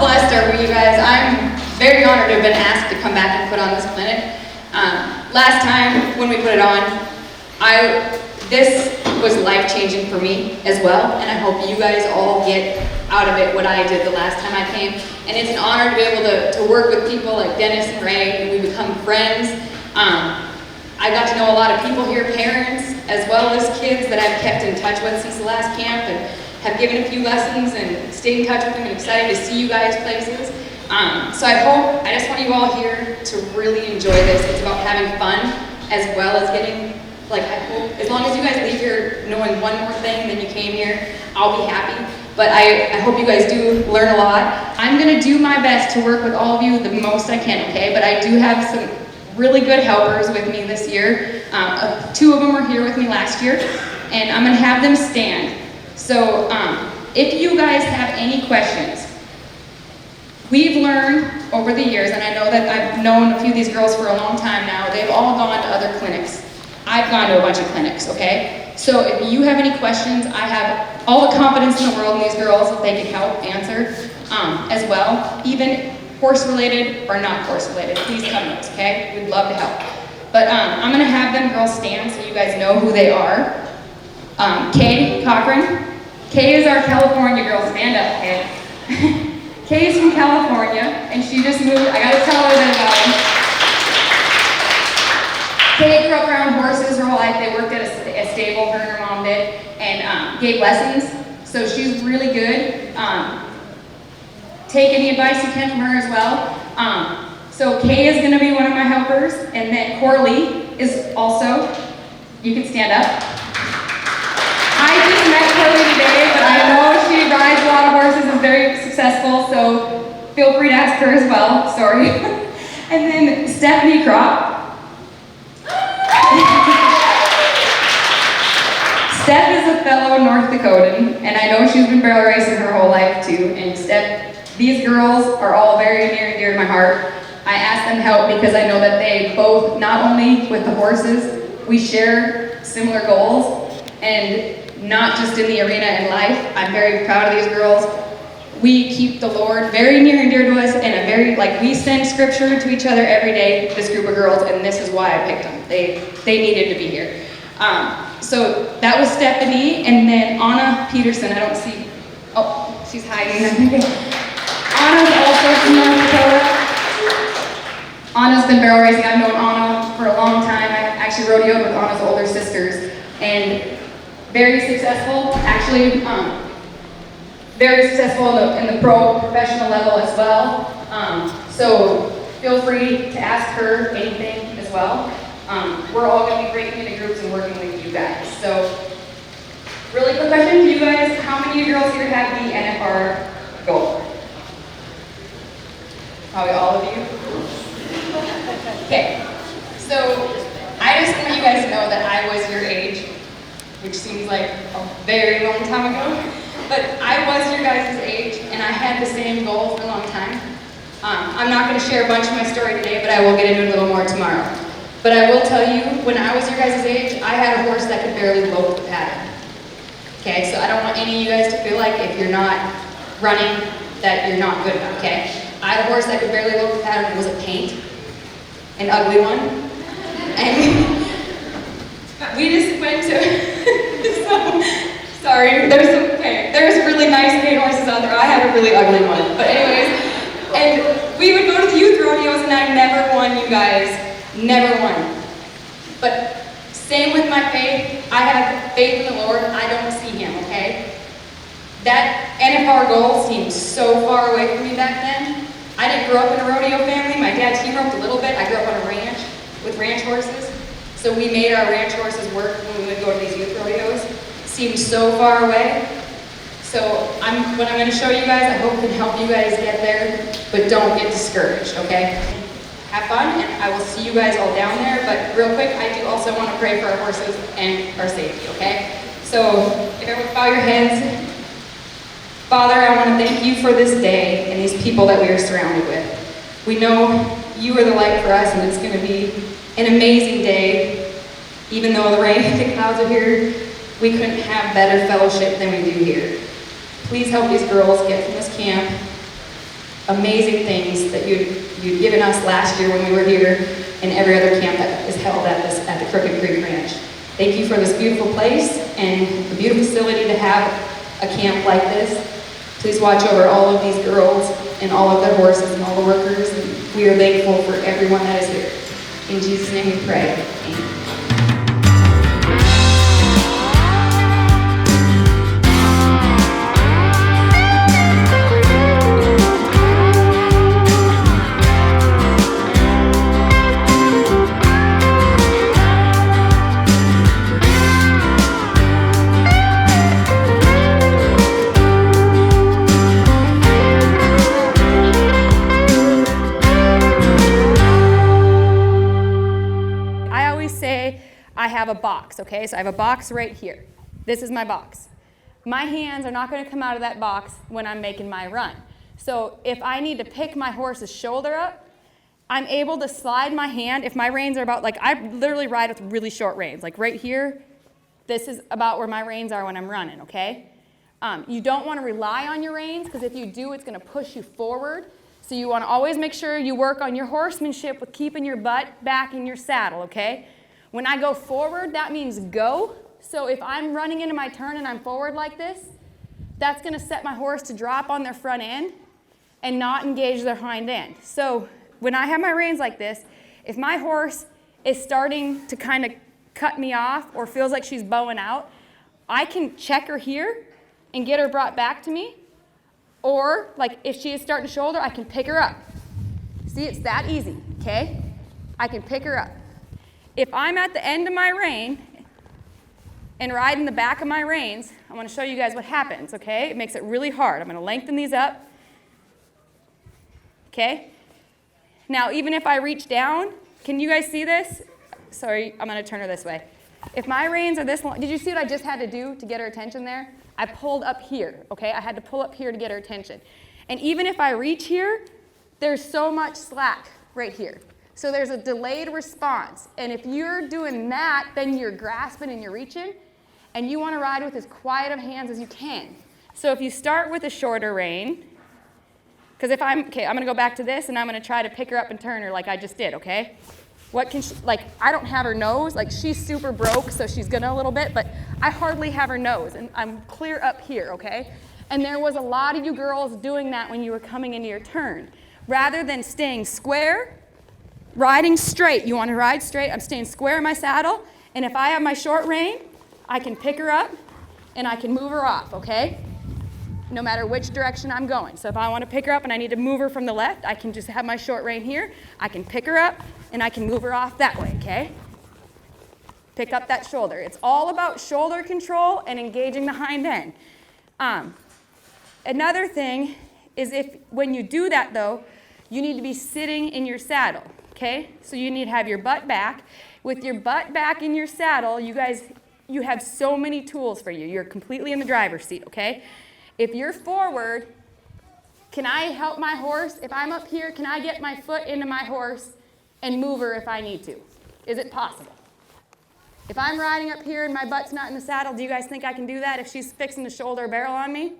blessed are we, you guys. I'm very honored to have been asked to come back and put on this clinic. Last time when we put it on, this was life-changing for me as well, and I hope you guys all get out of it what I did the last time I came. And it's an honor to be able to work with people like Dennis and Ray, and we become friends. I got to know a lot of people here, parents, as well as kids that I've kept in touch with since the last camp, and have given a few lessons and stayed in touch with them, and excited to see you guys places. So I just want you all here to really enjoy this. It's about having fun as well as getting, I hope, as long as you guys leave here knowing one more thing than you came here, I'll be happy. But I hope you guys do learn a lot. I'm gonna do my best to work with all of you the most I can, okay? But I do have some really good helpers with me this year. 2 of them were here with me last year, and I'm gonna have them stand. So if you guys have any questions, we've learned over the years, and I know that I've known a few of these girls for a long time now, they've all gone to other clinics. I've gone to a bunch of clinics, okay? So if you have any questions, I have all the confidence in the world in these girls that they can help answer as well, even horse-related or not horse-related. Please come to us, okay? We'd love to help. But I'm gonna have them girls stand so you guys know who they are. Kay Cochran. Kay is our California girl. Stand up, Kay. Kay's from California, and she just moved. I gotta tell her that about it. Kay grew up around horses her whole life. They worked at a stable, her and her mom did, and gave lessons. So she's really good. Take any advice you can from her as well. So Kay is gonna be one of my helpers, and then Corley is also, you can stand up. I just met Corley today, but I know she rides a lot of horses, is very successful, so feel free to ask her as well, sorry. And then Stephanie Kropp. Steph is a fellow North Dakotan, and I know she's been barrel racing her whole life too, and these girls are all very near and dear to my heart. I ask them help because I know that they both, not only with the horses, we share similar goals, and not just in the arena in life. I'm very proud of these girls. We keep the Lord very near and dear to us, and we send scripture to each other every day, this group of girls, and this is why I picked them. They needed to be here. So that was Stephanie, and then Anna Peterson. I don't see, oh, she's hiding. Anna's also from North Dakota. Anna's been barrel racing. I've known Anna for a long time. I actually rodeoed with Anna's older sisters, and very successful, actually, very successful in the professional level as well. So feel free to ask her anything as well. We're all going to be breaking into groups and working with you guys. So really quick question to you guys, how many of you girls here have the NFR goal? Probably all of you. Okay, so I just want you guys to know that I was your age, which seems like a very long time ago, but I was your guys' age, and I had the same goal for a long time. I'm not going to share a bunch of my story today, but I will get into it a little more tomorrow. But I will tell you, when I was your guys' age, I had a horse that could barely lope the pattern. Okay, so I don't want any of you guys to feel like if you're not running, that you're not good enough, okay? I had a horse that could barely lope the pattern. It was a paint, an ugly one. And we just went to, sorry, there's really nice paint horses out there. I had a really ugly one. But anyways, and we would go to the youth rodeos, and I never won, you guys. Never won. But same with my faith. I have faith in the Lord. I don't see him, okay? That NFR goal seemed so far away from me back then. I didn't grow up in a rodeo family. My dad team roped a little bit. I grew up on a ranch with ranch horses. So we made our ranch horses work when we would go to these youth rodeos. It seemed so far away. So what I'm going to show you guys, I hope can help you guys get there, but don't get discouraged, okay? Have fun, and I will see you guys all down there, but real quick, I do also want to pray for our horses and our safety, okay? So, if everyone bow your heads. Father, I want to thank you for this day and these people that we are surrounded with. We know you are the light for us, and it's going to be an amazing day. Even though the rain and the clouds are here, we couldn't have better fellowship than we do here. Please help these girls get from this camp amazing things that you'd given us last year when we were here, and every other camp that is held at the Crooked Creek Ranch. Thank you for this beautiful place and the beautiful facility to have a camp like this. Please watch over all of these girls and all of their horses and all the workers. And we are thankful for everyone that is here. In Jesus' name we pray. Amen. I have a box, okay? So I have a box right here. This is my box. My hands are not going to come out of that box when I'm making my run. So if I need to pick my horse's shoulder up, I'm able to slide my hand. If my reins are about, like, I literally ride with really short reins. Like right here, this is about where my reins are when I'm running, okay? You don't want to rely on your reins, because if you do, it's going to push you forward. So you want to always make sure you work on your horsemanship with keeping your butt back in your saddle, okay? When I go forward, that means go. So if I'm running into my turn and I'm forward like this, that's going to set my horse to drop on their front end and not engage their hind end. So when I have my reins like this, if my horse is starting to kind of cut me off or feels like she's bowing out, I can check her here and get her brought back to me. Or like if she is starting to shoulder, I can pick her up. See, it's that easy, okay? I can pick her up. If I'm at the end of my rein and riding the back of my reins, I want to show you guys what happens, okay? It makes it really hard. I'm going to lengthen these up, okay? Now, even if I reach down, can you guys see this? Sorry, I'm going to turn her this way. If my reins are this long, did you see what I just had to do to get her attention there? I pulled up here, okay? I had to pull up here to get her attention. And even if I reach here, there's so much slack right here. So there's a delayed response. And if you're doing that, then you're grasping and you're reaching, and you want to ride with as quiet of hands as you can. So if you start with a shorter rein, because if I'm going to go back to this, and I'm going to try to pick her up and turn her like I just did, okay? What can she, like, I don't have her nose. Like, she's super broke, so she's going to a little bit, but I hardly have her nose, and I'm clear up here, okay? And there was a lot of you girls doing that when you were coming into your turn. Rather than staying square, riding straight. You want to ride straight. I'm staying square in my saddle, and if I have my short rein, I can pick her up, and I can move her off, okay? No matter which direction I'm going. So if I want to pick her up and I need to move her from the left, I can just have my short rein here. I can pick her up, and I can move her off that way, okay? Pick up that shoulder. It's all about shoulder control and engaging the hind end. Another thing is when you do that, though, you need to be sitting in your saddle. Okay, so you need to have your butt back. With your butt back in your saddle, you have so many tools for you. You're completely in the driver's seat, okay? If you're forward, can I help my horse? If I'm up here, can I get my foot into my horse and move her if I need to? Is it possible? If I'm riding up here and my butt's not in the saddle, do you guys think I can do that if she's fixing to shoulder a barrel on me?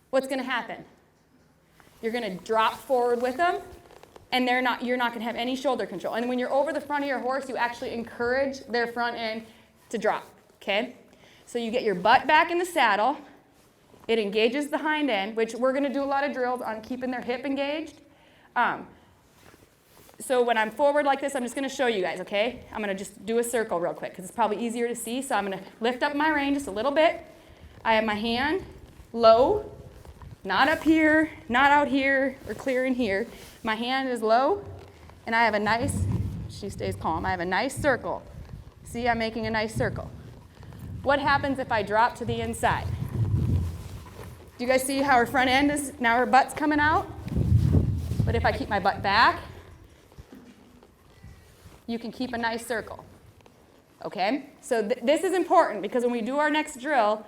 What's going to happen? You're going to drop forward with them, and you're not going to have any shoulder control. And when you're over the front of your horse, you actually encourage their front end to drop, okay? So you get your butt back in the saddle. It engages the hind end, which we're going to do a lot of drills on keeping their hip engaged. So when I'm forward like this, I'm just going to show you guys, okay? I'm going to just do a circle real quick because it's probably easier to see. So I'm going to lift up my rein just a little bit. I have my hand low, not up here, not out here, or clear in here. My hand is low, and I have a nice, she stays calm, I have a nice circle. See, I'm making a nice circle. What happens if I drop to the inside? Do you guys see how her front end is, now her butt's coming out? But if I keep my butt back, you can keep a nice circle, okay? So this is important because when we do our next drill,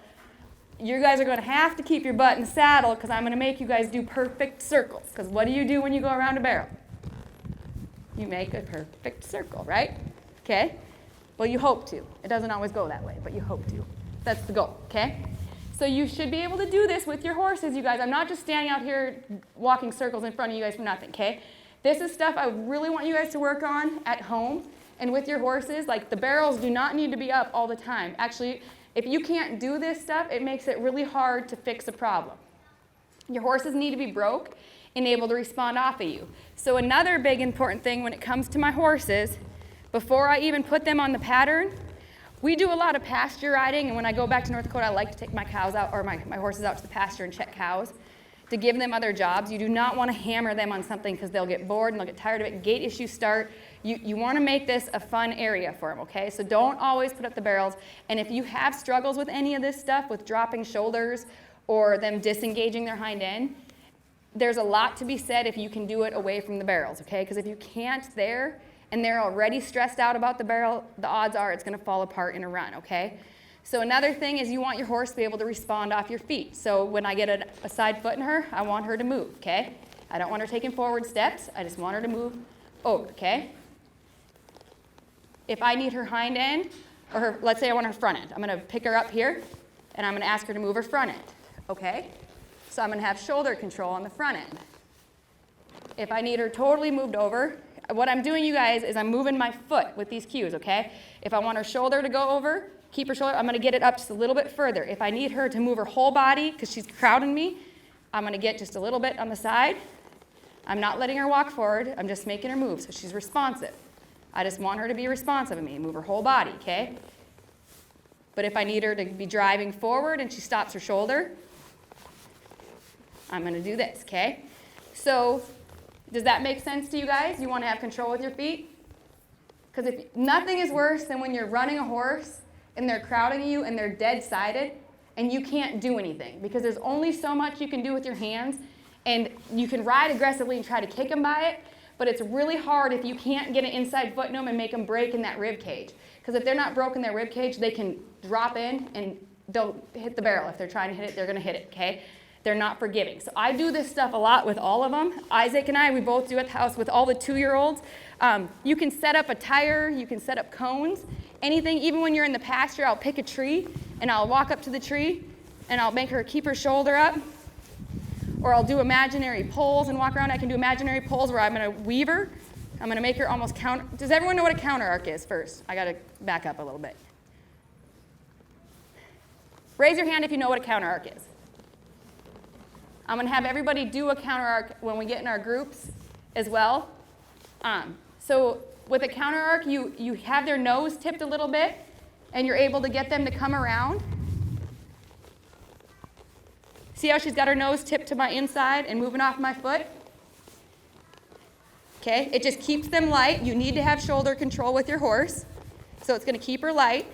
you guys are going to have to keep your butt in the saddle because I'm going to make you guys do perfect circles. Because what do you do when you go around a barrel? You make a perfect circle, right? Okay? Well, you hope to. It doesn't always go that way, but you hope to. That's the goal, okay? So you should be able to do this with your horses, you guys. I'm not just standing out here walking circles in front of you guys for nothing, okay? This is stuff I really want you guys to work on at home and with your horses. Like, the barrels do not need to be up all the time. Actually, if you can't do this stuff, it makes it really hard to fix a problem. Your horses need to be broke and able to respond off of you. So another big important thing when it comes to my horses, before I even put them on the pattern, we do a lot of pasture riding, and when I go back to North Dakota, I like to take my cows out, or my horses out to the pasture and check cows to give them other jobs. You do not want to hammer them on something because they'll get bored and they'll get tired of it. Gait issues start. You want to make this a fun area for them, okay? So don't always put up the barrels. And if you have struggles with any of this stuff, with dropping shoulders or them disengaging their hind end, there's a lot to be said if you can do it away from the barrels, okay? Because if you can't there, and they're already stressed out about the barrel, the odds are it's going to fall apart in a run, okay? So another thing is you want your horse to be able to respond off your feet. So when I get a side foot in her, I want her to move, okay? I don't want her taking forward steps. I just want her to move over, okay? If I need her hind end, or her, let's say I want her front end, I'm going to pick her up here, and I'm going to ask her to move her front end, okay? So I'm going to have shoulder control on the front end. If I need her totally moved over, what I'm doing, you guys, is I'm moving my foot with these cues, okay? If I want her shoulder to go over, keep her shoulder, I'm going to get it up just a little bit further. If I need her to move her whole body because she's crowding me, I'm going to get just a little bit on the side. I'm not letting her walk forward. I'm just making her move so she's responsive. I just want her to be responsive to me, move her whole body, okay? But if I need her to be driving forward and she stops her shoulder, I'm going to do this, okay? So does that make sense to you guys? You want to have control with your feet? Because if nothing is worse than when you're running a horse and they're crowding you and they're dead-sided and you can't do anything, because there's only so much you can do with your hands, and you can ride aggressively and try to kick them by it, but it's really hard if you can't get an inside foot in them and make them break in that rib cage. Because if they're not broken their rib cage, they can drop in and don't hit the barrel. If they're trying to hit it, they're going to hit it, okay? They're not forgiving. So I do this stuff a lot with all of them. Isaac and I, we both do at the house with all the 2-year-olds. You can set up a tire, you can set up cones, anything. Even when you're in the pasture, I'll pick a tree and I'll walk up to the tree and I'll make her keep her shoulder up. Or I'll do imaginary poles and walk around. I can do imaginary poles where I'm going to weave her. I'm going to make her almost counter. Does everyone know what a counter arc is first? I got to back up a little bit. Raise your hand if you know what a counter arc is. I'm going to have everybody do a counter arc when we get in our groups as well. So with a counter arc, you have their nose tipped a little bit, and you're able to get them to come around. See how she's got her nose tipped to my inside and moving off my foot? Okay, it just keeps them light. You need to have shoulder control with your horse, so it's going to keep her light.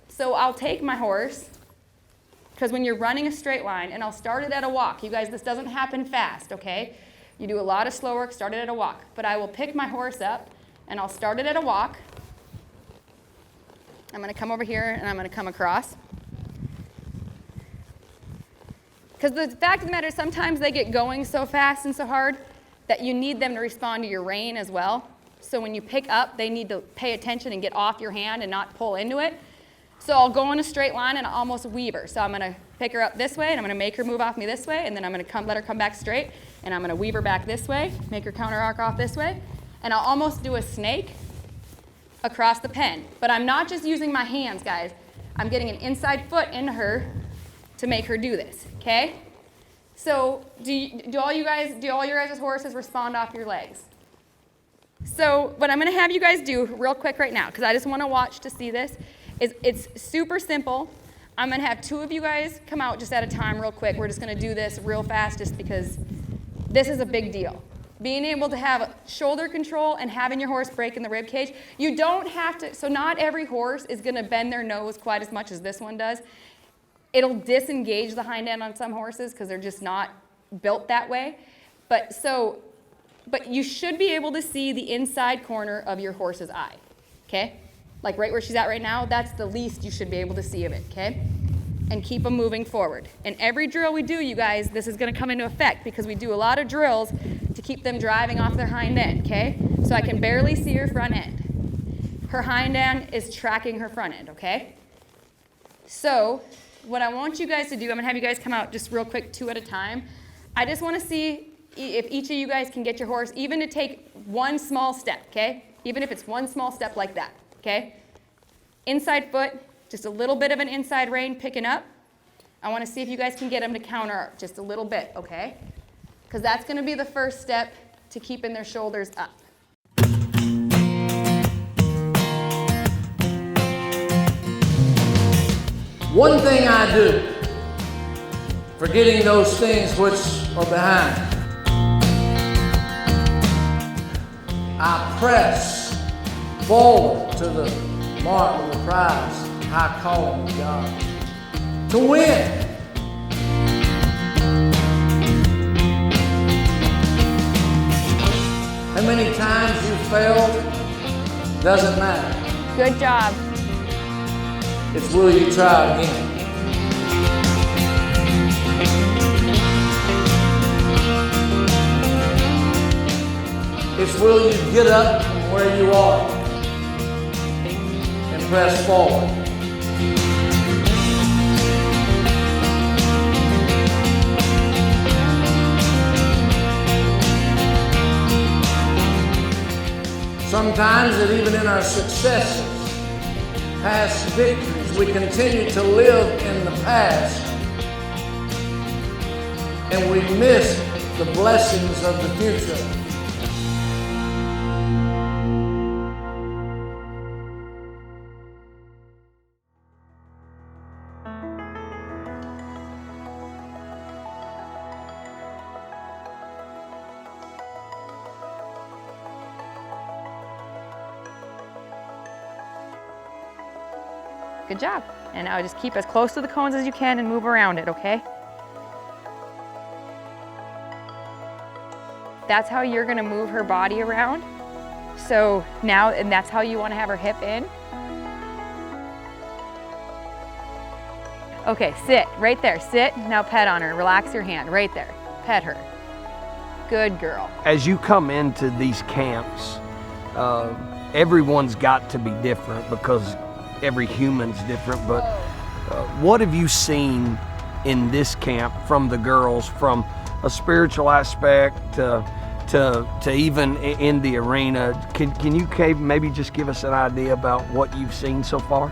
So I'll take my horse, because when you're running a straight line, and I'll start it at a walk. You guys, this doesn't happen fast, okay? You do a lot of slow work, start it at a walk. But I will pick my horse up, and I'll start it at a walk. I'm going to come over here, and I'm going to come across. Because the fact of the matter is sometimes they get going so fast and so hard that you need them to respond to your rein as well. So when you pick up, they need to pay attention and get off your hand and not pull into it. So I'll go in a straight line and I'll almost weave her. So I'm going to pick her up this way, and I'm going to make her move off me this way, and then I'm going to let her come back straight, and I'm going to weave her back this way, make her counter arc off this way, and I'll almost do a snake across the pen. But I'm not just using my hands, guys. I'm getting an inside foot in her to make her do this, okay? So do all your guys' horses respond off your legs? So what I'm going to have you guys do real quick right now, because I just want to watch to see this, is it's super simple. I'm going to have 2 of you guys come out just at a time real quick. We're just going to do this real fast just because this is a big deal. Being able to have shoulder control and having your horse break in the rib cage, you don't have to, so not every horse is going to bend their nose quite as much as this one does. It'll disengage the hind end on some horses because they're just not built that way. But you should be able to see the inside corner of your horse's eye, okay? Like right where she's at right now, that's the least you should be able to see of it, okay? And keep them moving forward. And every drill we do, you guys, this is going to come into effect because we do a lot of drills to keep them driving off their hind end, okay? So I can barely see her front end. Her hind end is tracking her front end, okay? So what I want you guys to do, I'm gonna have you guys come out just real quick, 2 at a time. I just wanna see if each of you guys can get your horse even to take one small step, okay? Even if it's one small step like that, okay? Inside foot, just a little bit of an inside rein picking up. I wanna see if you guys can get them to counter arc just a little bit, okay? Because that's gonna be the first step to keeping their shoulders up. One thing I do, forgetting those things which are behind, I press forward to the mark of the prize, high calling of God, to win. How many times you failed, doesn't matter. Good job. It's will you try again. It's will you get up from where you are and press forward. Sometimes that even in our successes, past victories, we continue to live in the past and we miss the blessings of the future. Good job. And now just keep as close to the cones as you can and move around it, okay? That's how you're gonna move her body around. So now, and that's how you wanna have her hip in. Okay, sit, right there, sit. Now pet on her, relax your hand, right there. Pet her. Good girl. As you come into these camps, everyone's got to be different because every human's different, but what have you seen in this camp from the girls, from a spiritual aspect to even in the arena? Can you maybe just give us an idea about what you've seen so far?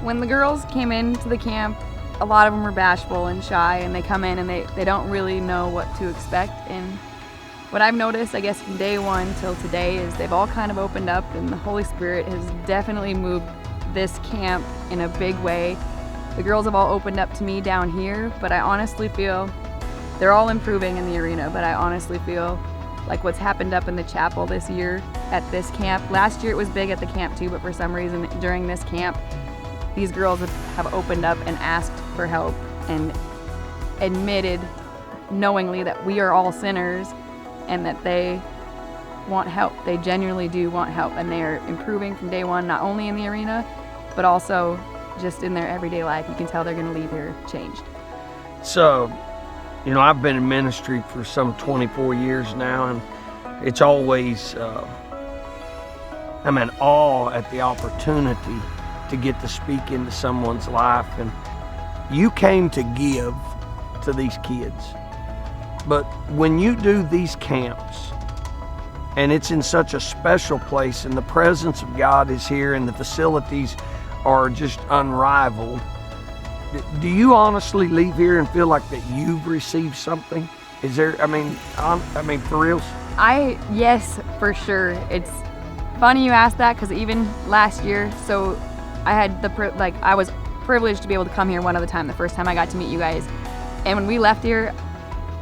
When the girls came into the camp, a lot of them were bashful and shy, and they come in and they don't really know what to expect. And what I've noticed, I guess, from day one till today is they've all kind of opened up, and the Holy Spirit has definitely moved this camp in a big way. The girls have all opened up to me down here, but I honestly feel they're all improving in the arena, but I honestly feel like what's happened up in the chapel this year at this camp, last year it was big at the camp too, but for some reason during this camp, these girls have opened up and asked for help and admitted knowingly that we are all sinners and that they want help. They genuinely do want help, and they are improving from day one, not only in the arena, but also just in their everyday life. You can tell they're gonna leave here changed. So, you know, I've been in ministry for some 24 years now, and it's always, I'm in awe at the opportunity to get to speak into someone's life. And you came to give to these kids, but when you do these camps, and it's in such a special place, and the presence of God is here, and the facilities are just unrivaled. Do you honestly leave here and feel like that you've received something? Is there, I mean, for reals? Yes, for sure. It's funny you asked that, because even last year, so I had I was privileged to be able to come here one other time, the first time I got to meet you guys. And when we left here,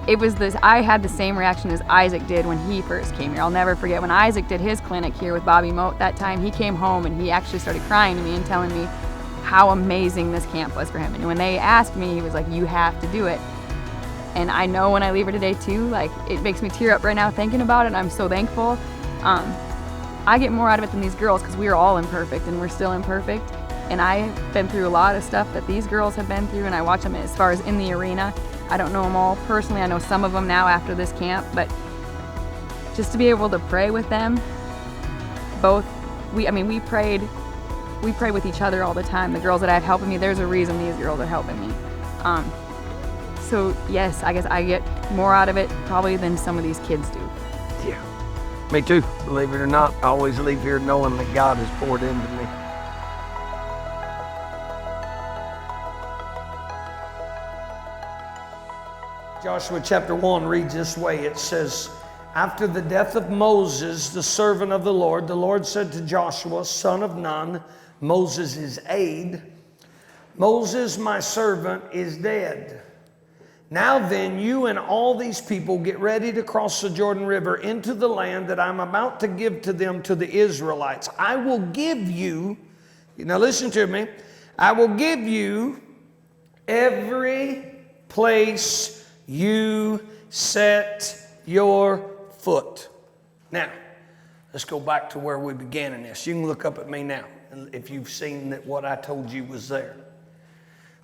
it was this, I had the same reaction as Isaac did when he first came here. I'll never forget when Isaac did his clinic here with Bobby Moat that time. He came home and he actually started crying to me and telling me how amazing this camp was for him. And when they asked me, he was like, you have to do it. And I know when I leave here today too, like, it makes me tear up right now thinking about it, and I'm so thankful. I get more out of it than these girls, because we are all imperfect and we're still imperfect. And I've been through a lot of stuff that these girls have been through, and I watch them as far as in the arena. I don't know them all personally. I know some of them now after this camp, but just to be able to pray with them, we prayed we pray with each other all the time. The girls that I have helping me, there's a reason these girls are helping me. So yes, I guess I get more out of it probably than some of these kids do. Yeah, me too. Believe it or not, I always leave here knowing that God has poured into me. Joshua chapter 1 reads this way. It says, after the death of Moses, the servant of the Lord said to Joshua, son of Nun, Moses' aide, Moses, my servant, is dead. Now then, you and all these people get ready to cross the Jordan River into the land that I'm about to give to them, to the Israelites. I will give you, now listen to me, I will give you every place you set your foot. Now, let's go back to where we began in this. You can look up at me now if you've seen that what I told you was there.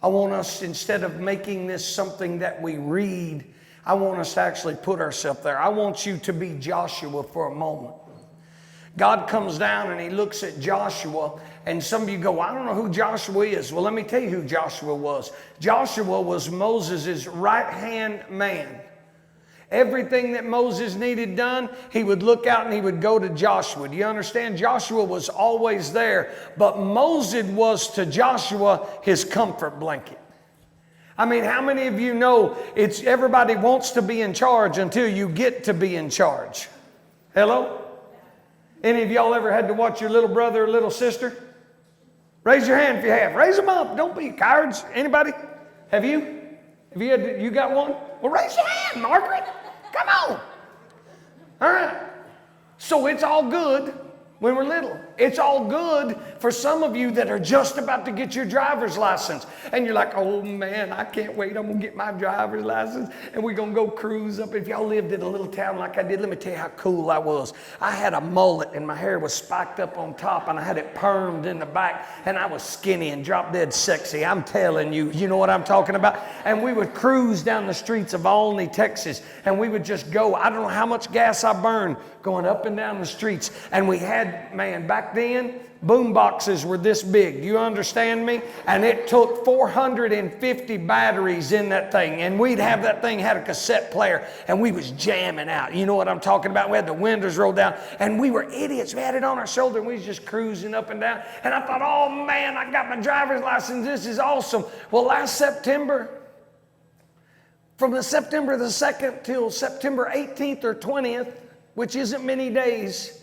I want us, instead of making this something that we read, I want us to actually put ourselves there. I want you to be Joshua for a moment. God comes down and he looks at Joshua, and some of you go, I don't know who Joshua is. Well, let me tell you who Joshua was. Joshua was Moses' right-hand man. Everything that Moses needed done, he would look out and he would go to Joshua. Do you understand? Joshua was always there, but Moses was to Joshua his comfort blanket. I mean, how many of you know it's everybody wants to be in charge until you get to be in charge? Hello? Any of y'all ever had to watch your little brother or little sister? Raise your hand if you have. Raise them up. Don't be cowards. Anybody? Have you? You got one? Well, raise your hand, Margaret. Come on. All right. So it's all good when we're little. It's all good for some of you that are just about to get your driver's license. And you're like, oh man, I can't wait. I'm going to get my driver's license. And we're going to go cruise up. If y'all lived in a little town like I did, let me tell you how cool I was. I had a mullet and my hair was spiked up on top and I had it permed in the back. And I was skinny and drop dead sexy. I'm telling you, you know what I'm talking about? And we would cruise down the streets of Olney, Texas. And we would just go, I don't know how much gas I burned going up and down the streets. And we had, man, back then, boom boxes were this big. Do you understand me? And it took 450 batteries in that thing. And we'd have that thing, had a cassette player, and we was jamming out. You know what I'm talking about? We had the windows rolled down, and we were idiots. We had it on our shoulder, and we was just cruising up and down. And I thought, oh man, I got my driver's license. This is awesome. Well, last September, from the September the 2nd till September 18th or 20th, which isn't many days,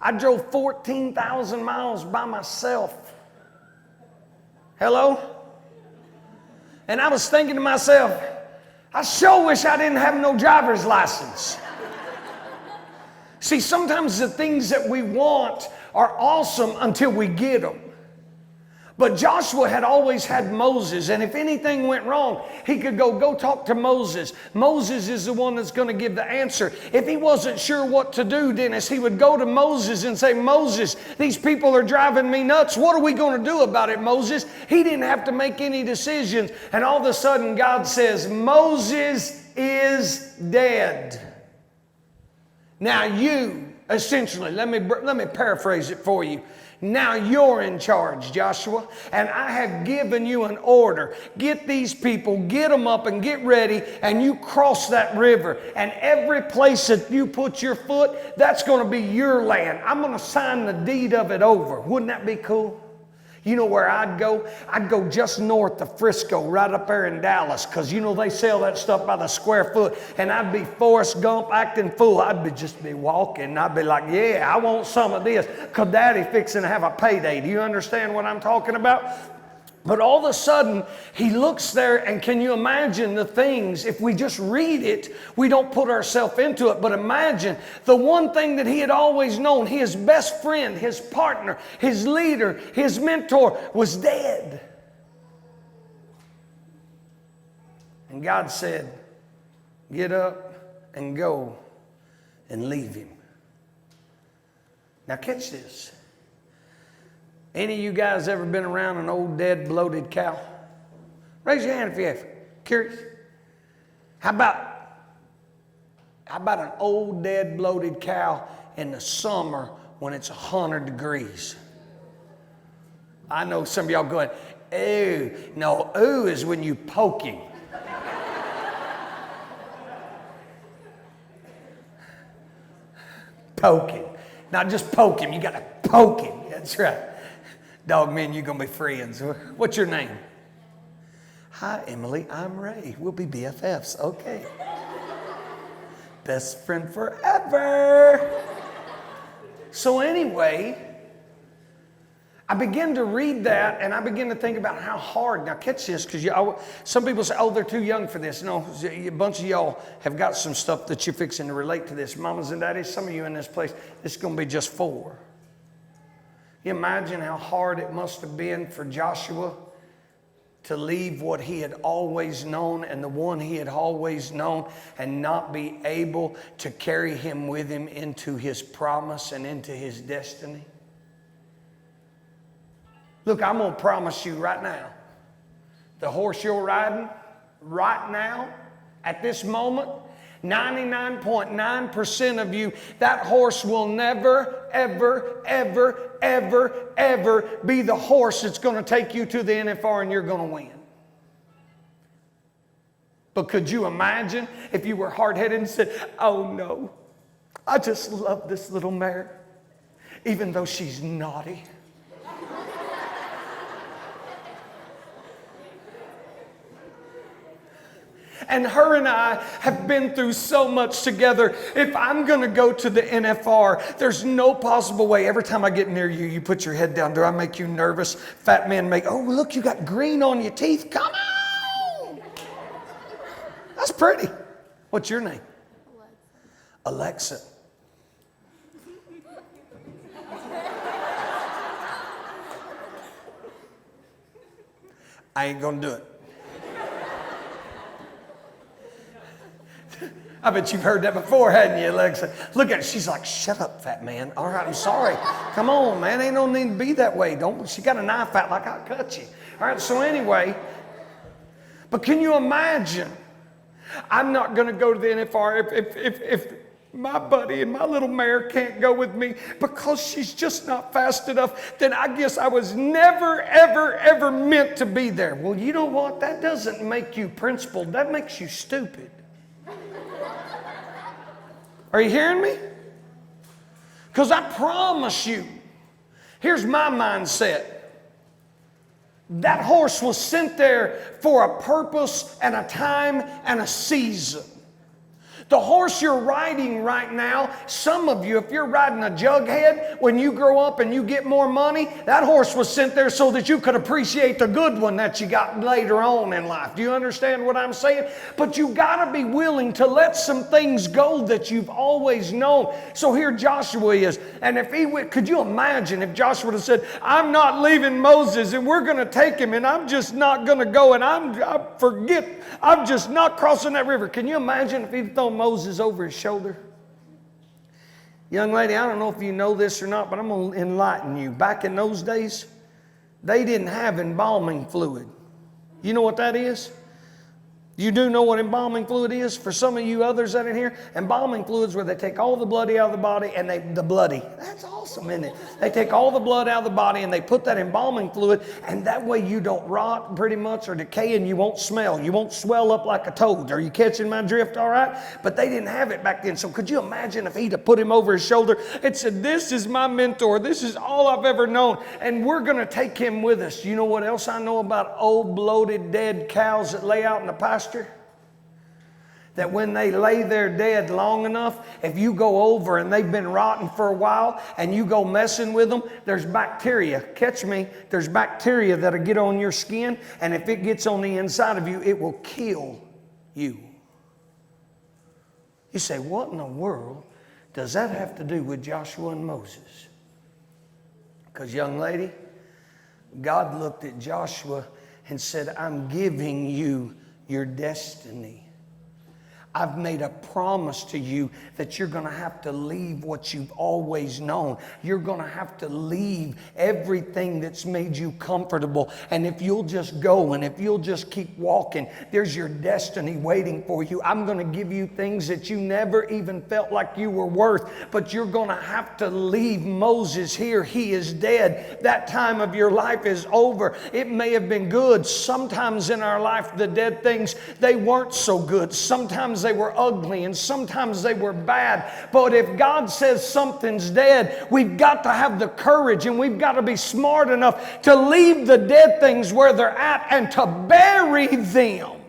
I drove 14,000 miles by myself. Hello? And I was thinking to myself, I sure wish I didn't have no driver's license. See, sometimes the things that we want are awesome until we get them. But Joshua had always had Moses, and if anything went wrong, he could go talk to Moses. Moses is the one that's going to give the answer. If he wasn't sure what to do, Dennis, he would go to Moses and say, Moses, these people are driving me nuts. What are we going to do about it, Moses? He didn't have to make any decisions. And all of a sudden, God says, Moses is dead. Now you, essentially, let me paraphrase it for you. Now you're in charge, Joshua, and I have given you an order. Get these people, get them up and get ready, and you cross that river. And every place that you put your foot, that's going to be your land. I'm going to sign the deed of it over. Wouldn't that be cool? You know where I'd go? I'd go just north of Frisco, right up there in Dallas, because you know they sell that stuff by the square foot. And I'd be Forrest Gump acting fool. I'd just be walking. I'd be like, yeah, I want some of this, because Daddy fixing to have a payday. Do you understand what I'm talking about? But all of a sudden, he looks there, and can you imagine the things? If we just read it, we don't put ourselves into it. But imagine the one thing that he had always known, his best friend, his partner, his leader, his mentor was dead. And God said, get up and go and leave him. Now catch this. Any of you guys ever been around an old dead bloated cow? Raise your hand if you have. Curious? How about an old dead bloated cow in the summer when it's 100 degrees? I know some of y'all going, ooh. No, ooh is when you poke him. Poke him. Not just poke him, you got to poke him. That's right. Dog, man, you're going to be friends. What's your name? Hi, Emily, I'm Ray. We'll be BFFs. Okay. Best friend forever. So anyway, I began to read that and I began to think about how hard. Now catch this, because some people say, oh, they're too young for this. No, a bunch of y'all have got some stuff that you're fixing to relate to this. Mamas and daddies, some of you in this place, this is going to be just 4. You imagine how hard it must have been for Joshua to leave what he had always known and the one he had always known and not be able to carry him with him into his promise and into his destiny. Look, I'm going to promise you right now, the horse you're riding right now, at this moment, 99.9% of you, that horse will never, ever, ever, ever, ever be the horse that's going to take you to the NFR and you're going to win. But could you imagine if you were hard-headed and said, oh no, I just love this little mare, even though she's naughty. And her and I have been through so much together. If I'm going to go to the NFR, there's no possible way. Every time I get near you, you put your head down. Do I make you nervous? Fat men make, oh, look, you got green on your teeth. Come on. That's pretty. What's your name? Alexa. I ain't going to do it. I bet you've heard that before, hadn't you, Alexa? Look at her. She's like, shut up, fat man. All right, I'm sorry. Come on, man. Ain't no need to be that way. She got a knife out like I'll cut you. All right, so anyway, but can you imagine? I'm not going to go to the NFR if my buddy and my little mare can't go with me because she's just not fast enough, then I guess I was never, ever, ever meant to be there. Well, you know what? That doesn't make you principled. That makes you stupid. Are you hearing me? Because I promise you, here's my mindset. That horse was sent there for a purpose and a time and a season. The horse you're riding right now, some of you, if you're riding a jughead, when you grow up and you get more money, that horse was sent there so that you could appreciate the good one that you got later on in life. Do you understand what I'm saying? But you got to be willing to let some things go that you've always known. So here Joshua is, and if he would, could you imagine if Joshua would have said, I'm not leaving Moses and we're going to take him and I'm just not going to go and I'm just not crossing that river. Can you imagine if he'd thrown Moses over his shoulder? Young lady, I don't know if you know this or not, but I'm going to enlighten you. Back in those days, they didn't have embalming fluid. You know what that is? You do know what embalming fluid is? For some of you others that are here, embalming fluid is where they take all the blood out of the body and that's awesome, isn't it? They take all the blood out of the body and they put that embalming fluid, and that way you don't rot pretty much or decay, and you won't smell. You won't swell up like a toad. Are you catching my drift all right? But they didn't have it back then. So could you imagine if he'd have put him over his shoulder and said, this is my mentor. This is all I've ever known. And we're going to take him with us. You know what else I know about old bloated dead cows that lay out in the pasture? That when they lay there dead long enough, if you go over and they've been rotten for a while and you go messing with them, there's bacteria. Catch me. There's bacteria that'll get on your skin, and if it gets on the inside of you, it will kill you. You say, what in the world does that have to do with Joshua and Moses? Because, young lady, God looked at Joshua and said, I'm giving you your destiny. I've made a promise to you that you're going to have to leave what you've always known. You're going to have to leave everything that's made you comfortable. And if you'll just go and if you'll just keep walking, there's your destiny waiting for you. I'm going to give you things that you never even felt like you were worth, but you're going to have to leave Moses here. He is dead. That time of your life is over. It may have been good. Sometimes in our life, the dead things, they weren't so good. Sometimes they were ugly and sometimes they were bad. But if God says something's dead, we've got to have the courage and we've got to be smart enough to leave the dead things where they're at and to bury them.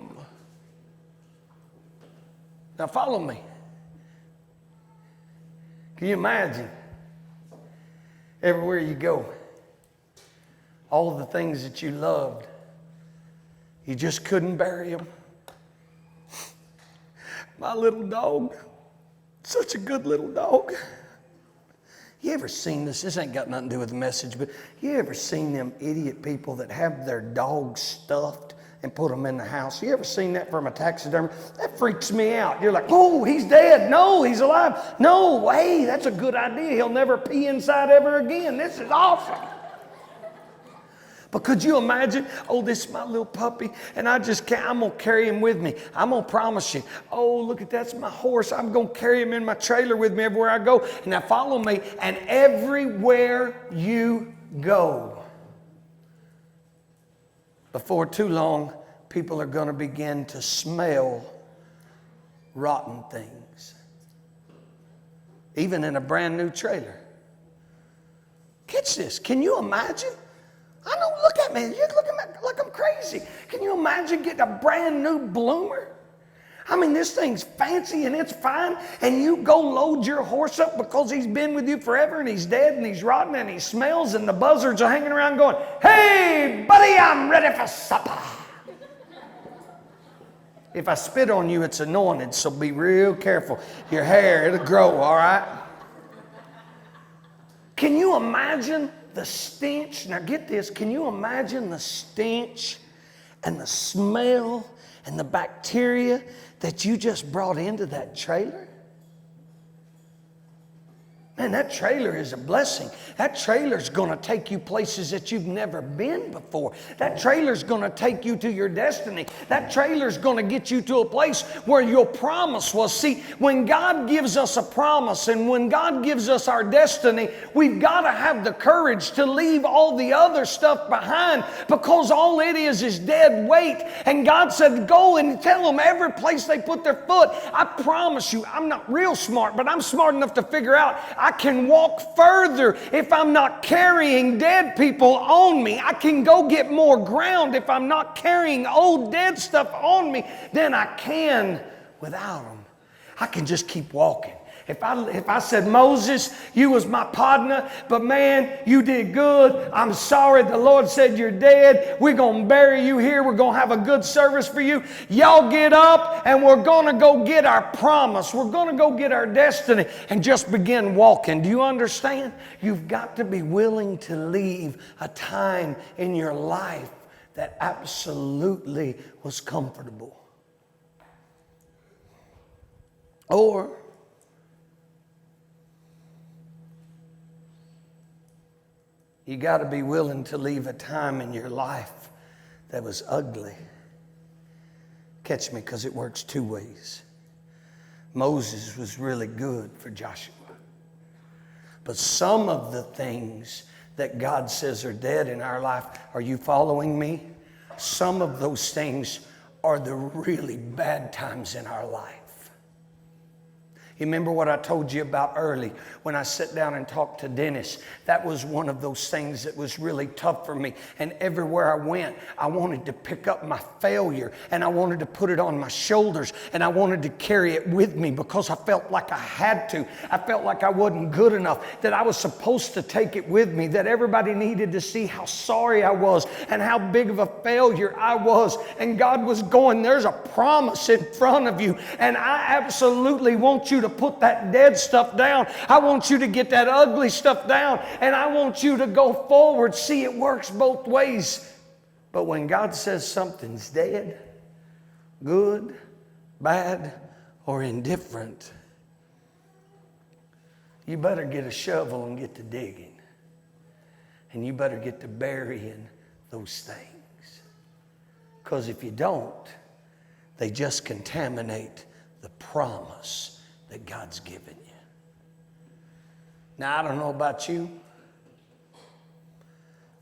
Now follow me. Can you imagine? Everywhere you go, all the things that you loved, you just couldn't bury them. My little dog, such a good little dog. You ever seen this? This ain't got nothing to do with the message, but you ever seen them idiot people that have their dogs stuffed and put them in the house? You ever seen that from a taxidermy? That freaks me out. You're like, oh, he's dead. No, he's alive. No, hey, that's a good idea. He'll never pee inside ever again. This is awesome. But could you imagine, oh, this is my little puppy, and I just can't, I'm going to carry him with me. I'm going to promise you. Oh, look at that's my horse. I'm going to carry him in my trailer with me everywhere I go. And now follow me, and everywhere you go, before too long, people are going to begin to smell rotten things. Even in a brand new trailer. Catch this. Can you imagine? I know, look at me. You're looking at me like I'm crazy. Can you imagine getting a brand new bloomer? I mean, this thing's fancy and it's fine, and you go load your horse up because he's been with you forever and he's dead and he's rotten and he smells and the buzzards are hanging around going, hey, buddy, I'm ready for supper. If I spit on you, it's anointed, so be real careful. Your hair, it'll grow, all right? Can you imagine the stench? Now get this, can you imagine the stench and the smell and the bacteria that you just brought into that trailer? Man, that trailer is a blessing. That trailer's going to take you places that you've never been before. That trailer's going to take you to your destiny. That trailer's going to get you to a place where your promise was. See, when God gives us a promise and when God gives us our destiny, we've got to have the courage to leave all the other stuff behind, because all it is dead weight. And God said, go and tell them every place they put their foot. I promise you, I'm not real smart, but I'm smart enough to figure out I can walk further if I'm not carrying dead people on me. I can go get more ground if I'm not carrying old dead stuff on me than I can without them. I can just keep walking. If I said, Moses, you was my partner, but man, you did good. I'm sorry. The Lord said you're dead. We're going to bury you here. We're going to have a good service for you. Y'all get up and we're going to go get our promise. We're going to go get our destiny and just begin walking. Do you understand? You've got to be willing to leave a time in your life that absolutely was comfortable. Or you got to be willing to leave a time in your life that was ugly. Catch me, because it works two ways. Moses was really good for Joshua. But some of the things that God says are dead in our life, are you following me? Some of those things are the really bad times in our life. You remember what I told you about early when I sat down and talked to Dennis? That was one of those things that was really tough for me. And everywhere I went, I wanted to pick up my failure and I wanted to put it on my shoulders and I wanted to carry it with me because I felt like I had to. I felt like I wasn't good enough, that I was supposed to take it with me, that everybody needed to see how sorry I was and how big of a failure I was. And God was going, there's a promise in front of you, and I absolutely want you to put that dead stuff down. I want you to get that ugly stuff down, and I want you to go forward. See, it works both ways. But when God says something's dead, good, bad, or indifferent, you better get a shovel and get to digging. And you better get to burying those things. Because if you don't, they just contaminate the promise that God's given you. Now, I don't know about you,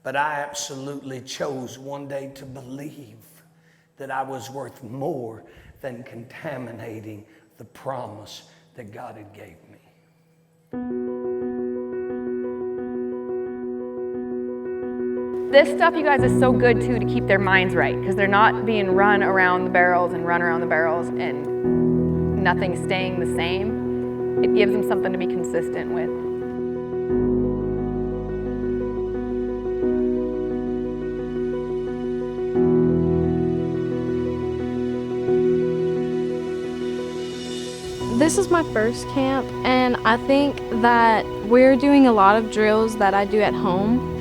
but I absolutely chose one day to believe that I was worth more than contaminating the promise that God had gave me. This stuff, you guys, is so good too to keep their minds right, because they're not being run around the barrels and nothing's staying the same. It gives them something to be consistent with. This is my first camp, and I think that we're doing a lot of drills that I do at home,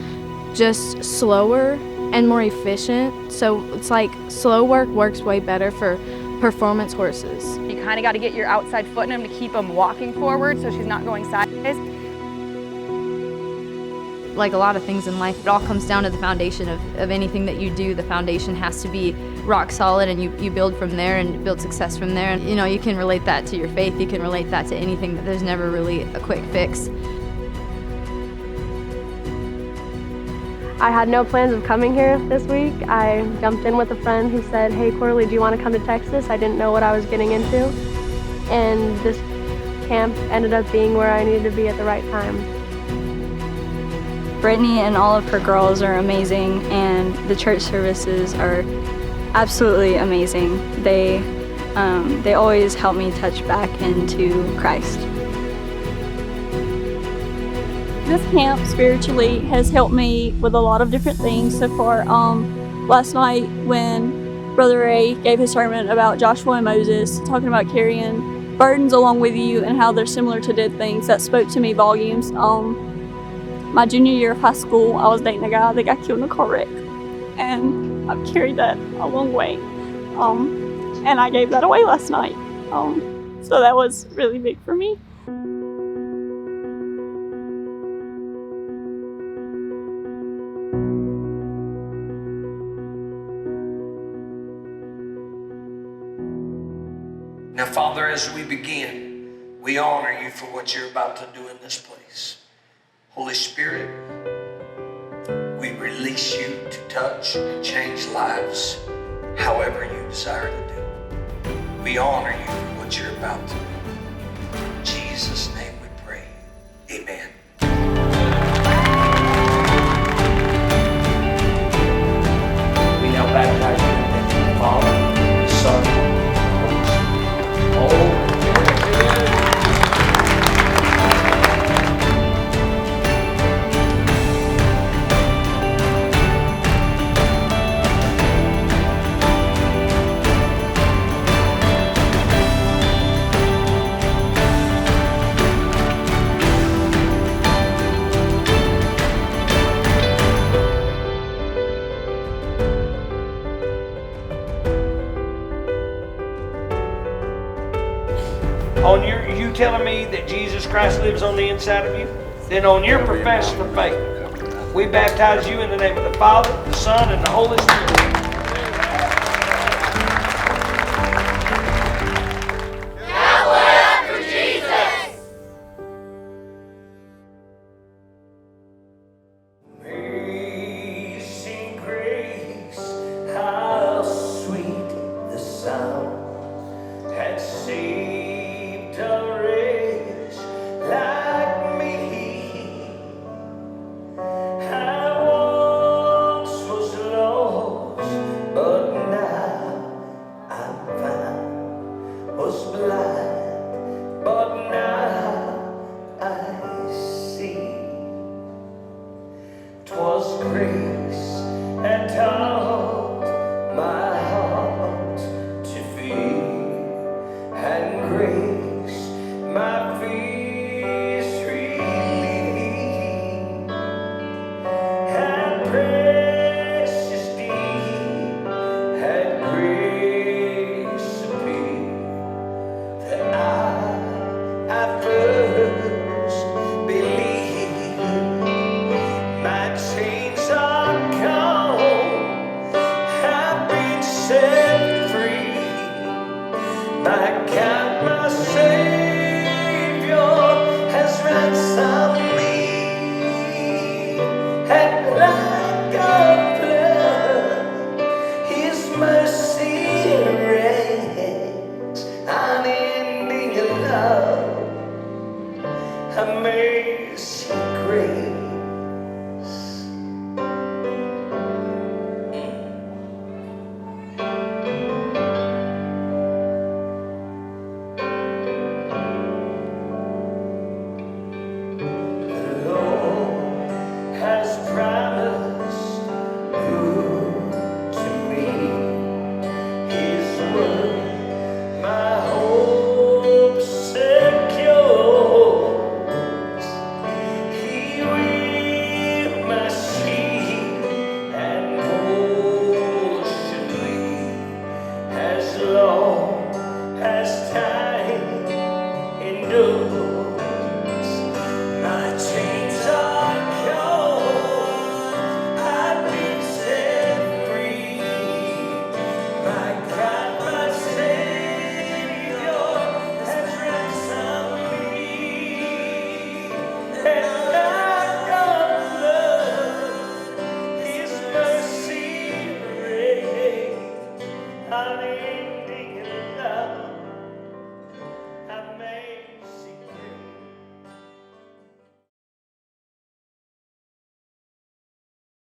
just slower and more efficient. So it's like slow work works way better for performance horses. You kind of got to get your outside foot in them to keep them walking forward so she's not going sideways. Like a lot of things in life, it all comes down to the foundation of anything that you do. The foundation has to be rock solid, and you build from there and build success from there. And you know, you can relate that to your faith, you can relate that to anything, but there's never really a quick fix. I had no plans of coming here this week. I jumped in with a friend who said, "Hey Corley, do you want to come to Texas?" I didn't know what I was getting into. And this camp ended up being where I needed to be at the right time. Britany and all of her girls are amazing, and the church services are absolutely amazing. They always help me touch back into Christ. This camp spiritually has helped me with a lot of different things so far. Last night when Brother Ray gave his sermon about Joshua and Moses, talking about carrying burdens along with you and how they're similar to dead things, that spoke to me volumes. My junior year of high school, I was dating a guy that got killed in a car wreck, and I've carried that a long way. And I gave that away last night. So that was really big for me. Now, Father, as we begin, we honor you for what you're about to do in this place. Holy Spirit, we release you to touch and change lives however you desire to do. We honor you for what you're about to do. In Jesus' name we pray. Amen. We now baptize you in the name of the Father, the Son, and the Holy Spirit. On you telling me that Jesus Christ lives on the inside of you? Then on your profession of faith, we baptize you in the name of the Father, the Son, and the Holy Spirit. Now we're up for Jesus! Amazing grace, how sweet the sound had saved a wretch like me. I once was lost, amazing grace. The Lord has promised good to me. His word, my hope secures. He will my shield and portion be, as long as time endures. My chains are gone, I've been set free. My God, my Savior has ransomed me, and I love His mercy reigns. Hallelujah.